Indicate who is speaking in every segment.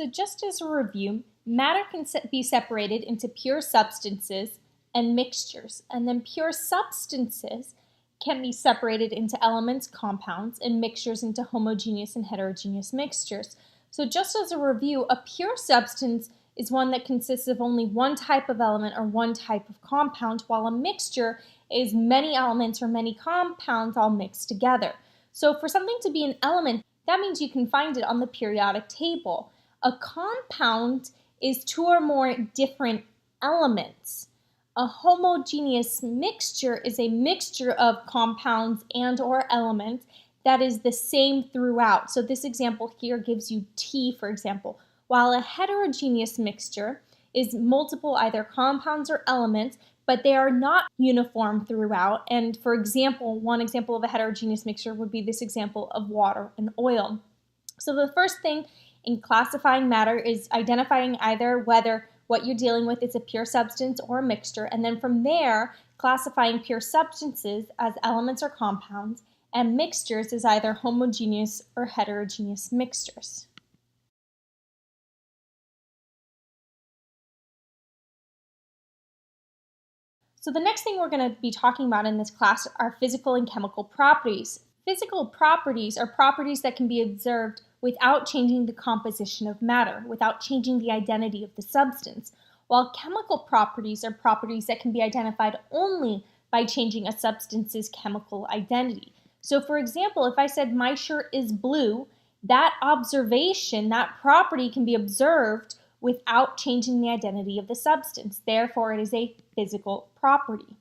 Speaker 1: So just as a review, matter can be separated into pure substances and mixtures, and then pure substances can be separated into elements, compounds, and mixtures into homogeneous and heterogeneous mixtures. So just as a review, a pure substance is one that consists of only one type of element or one type of compound, while a mixture is many elements or many compounds all mixed together. So for something to be an element, that means you can find it on the periodic table. A compound is two or more different elements. A homogeneous mixture is a mixture of compounds and or elements that is the same throughout. So this example here gives you tea, for example, while a heterogeneous mixture is multiple either compounds or elements, but they are not uniform throughout. And for example, one example of a heterogeneous mixture would be this example of water and oil. So the first thing in classifying matter is identifying either whether what you're dealing with is a pure substance or a mixture, and then from there, classifying pure substances as elements or compounds, and mixtures as either homogeneous or heterogeneous mixtures. So the next thing we're going to be talking about in this class are physical and chemical properties. Physical properties are properties that can be observed without changing the composition of matter, without changing the identity of the substance, while chemical properties are properties that can be identified only by changing a substance's chemical identity. So for example, if I said my shirt is blue, that observation, that property can be observed without changing the identity of the substance. Therefore, it is a physical property.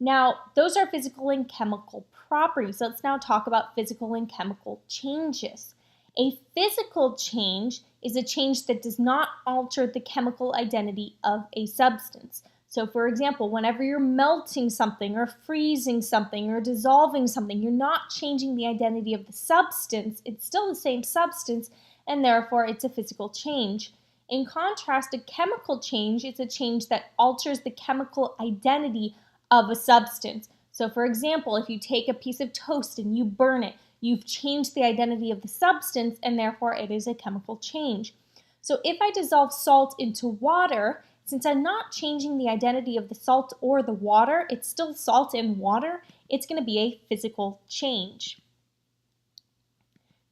Speaker 1: Now, those are physical and chemical properties. Let's now talk about physical and chemical changes. A physical change is a change that does not alter the chemical identity of a substance. So for example, whenever you're melting something or freezing something or dissolving something, you're not changing the identity of the substance. It's still the same substance, and therefore it's a physical change. In contrast, a chemical change is a change that alters the chemical identity of a substance. So for example, if you take a piece of toast and you burn it, you've changed the identity of the substance, and therefore it is a chemical change. So if I dissolve salt into water, since I'm not changing the identity of the salt or the water, it's still salt and water, it's going to be a physical change.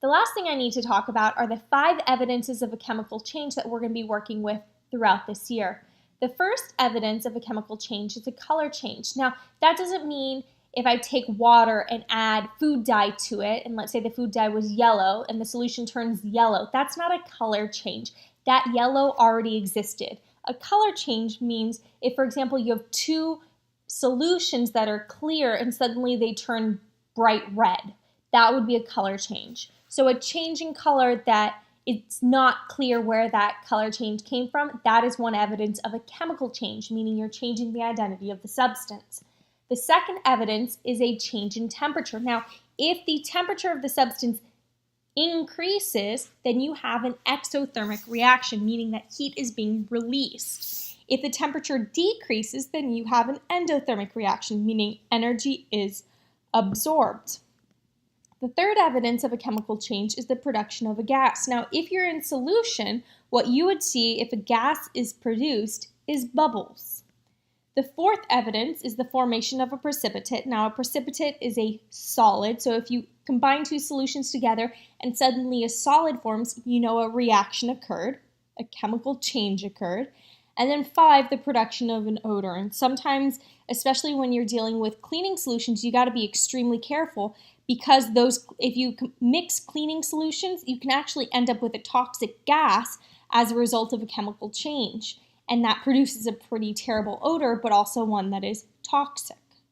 Speaker 1: The last thing I need to talk about are the 5 evidences of a chemical change that we're going to be working with throughout this year. The first evidence of a chemical change is a color change. Now, that doesn't mean if I take water and add food dye to it, and let's say the food dye was yellow and the solution turns yellow, that's not a color change. That yellow already existed. A color change means if, for example, you have 2 solutions that are clear and suddenly they turn bright red, that would be a color change. So a change in color that it's not clear where that color change came from, that is one evidence of a chemical change, meaning you're changing the identity of the substance. The second evidence is a change in temperature. Now, if the temperature of the substance increases, then you have an exothermic reaction, meaning that heat is being released. If the temperature decreases, then you have an endothermic reaction, meaning energy is absorbed. The third evidence of a chemical change is the production of a gas. Now, if you're in solution, what you would see if a gas is produced is bubbles. The fourth evidence is the formation of a precipitate. Now, a precipitate is a solid, so if you combine 2 solutions together and suddenly a solid forms, you know a reaction occurred, a chemical change occurred. And then 5, the production of an odor. And sometimes, especially when you're dealing with cleaning solutions, you got to be extremely careful because if you mix cleaning solutions, you can actually end up with a toxic gas as a result of a chemical change. And that produces a pretty terrible odor, but also one that is toxic.